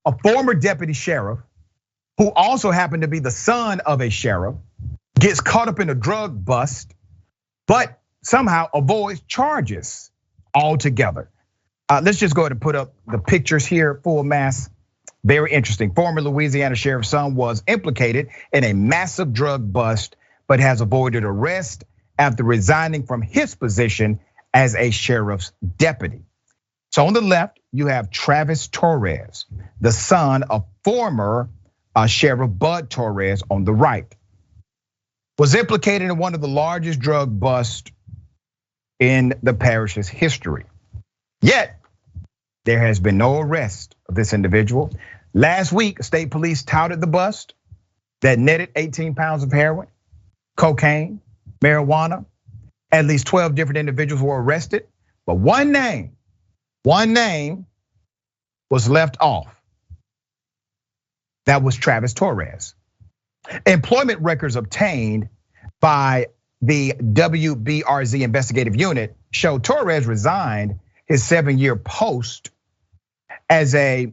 a former deputy sheriff who also happened to be the son of a sheriff gets caught up in a drug bust, but somehow avoids charges altogether. Let's just go ahead and put up the pictures here, full mass. Very interesting. Former Louisiana sheriff's son was implicated in a massive drug bust, but has avoided arrest after resigning from his position as a sheriff's deputy. So on the left, you have Travis Torres, the son of former Sheriff Bud Torres on the right. Was implicated in one of the largest drug busts in the parish's history. Yet, there has been no arrest of this individual. Last week, state police touted the bust that netted 18 pounds of heroin, cocaine, marijuana. At least 12 different individuals were arrested, but one name was left off. That was Travis Torres. Employment records obtained by the WBRZ Investigative Unit show Torres resigned his 7-year post as a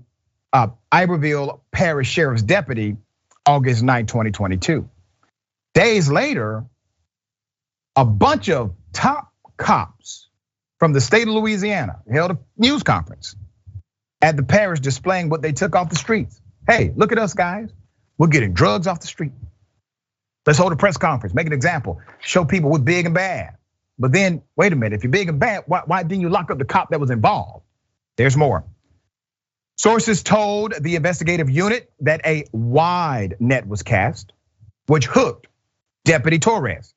Iberville Parish Sheriff's deputy August 9, 2022. Days later, a bunch of top cops from the state of Louisiana held a news conference at the parish displaying what they took off the streets. Hey, look at us guys, we're getting drugs off the street. Let's hold a press conference, make an example, show people we're big and bad. But then, wait a minute, if you're big and bad, why didn't you lock up the cop that was involved? There's more. Sources told the investigative unit that a wide net was cast, which hooked Deputy Torres.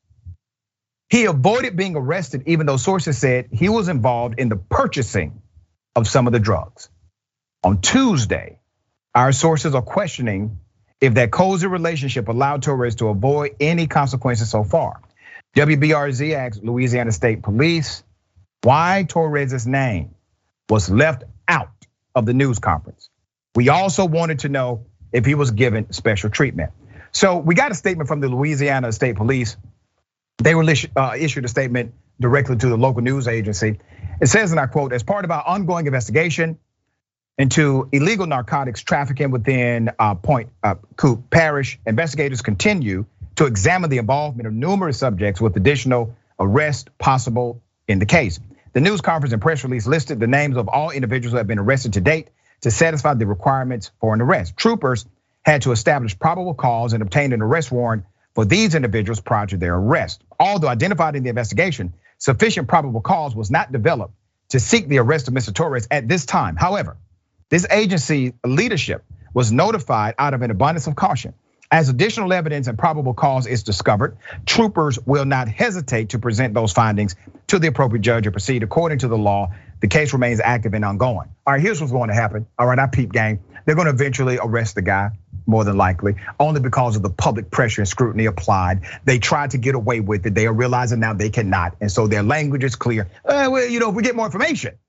He avoided being arrested even though sources said he was involved in the purchasing of some of the drugs. On Tuesday, our sources are questioning if that cozy relationship allowed Torres to avoid any consequences so far. WBRZ asked Louisiana State Police why Torres' name was left out of the news conference. We also wanted to know if he was given special treatment. So we got a statement from the Louisiana State Police. They issued a statement directly to the local news agency. It says, and I quote, as part of our ongoing investigation into illegal narcotics trafficking within Pointe Coupee Parish, investigators continue to examine the involvement of numerous subjects with additional arrests possible in the case. The news conference and press release listed the names of all individuals who have been arrested to date to satisfy the requirements for an arrest. Troopers had to establish probable cause and obtain an arrest warrant for these individuals prior to their arrest. Although identified in the investigation, sufficient probable cause was not developed to seek the arrest of Mr. Torres at this time. However, this agency leadership was notified out of an abundance of caution. As additional evidence and probable cause is discovered, troopers will not hesitate to present those findings to the appropriate judge and proceed according to the law. The case remains active and ongoing. All right, here's what's going to happen. All right, I peep gang. They're going to eventually arrest the guy, more than likely, only because of the public pressure and scrutiny applied. They tried to get away with it. They are realizing now they cannot. And so their language is clear. Well, if we get more information,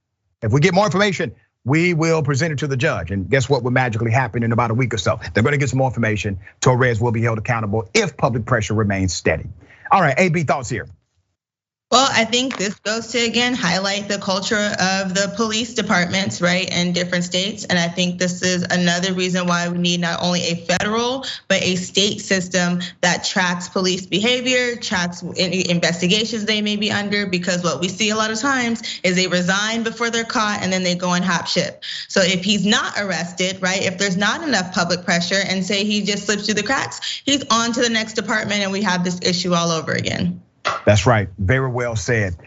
we will present it to the judge. And guess what will magically happen in about a week or so? They're gonna get some more information. Torres will be held accountable if public pressure remains steady. All right, A.B, thoughts here. Well, I think this goes to, again, highlight the culture of the police departments, right, in different states. And I think this is another reason why we need not only a federal, but a state system that tracks police behavior, tracks any investigations they may be under, because what we see a lot of times is they resign before they're caught and then they go and hop ship. So if he's not arrested, right, if there's not enough public pressure and say he just slips through the cracks, he's on to the next department and we have this issue all over again. That's right, very well said.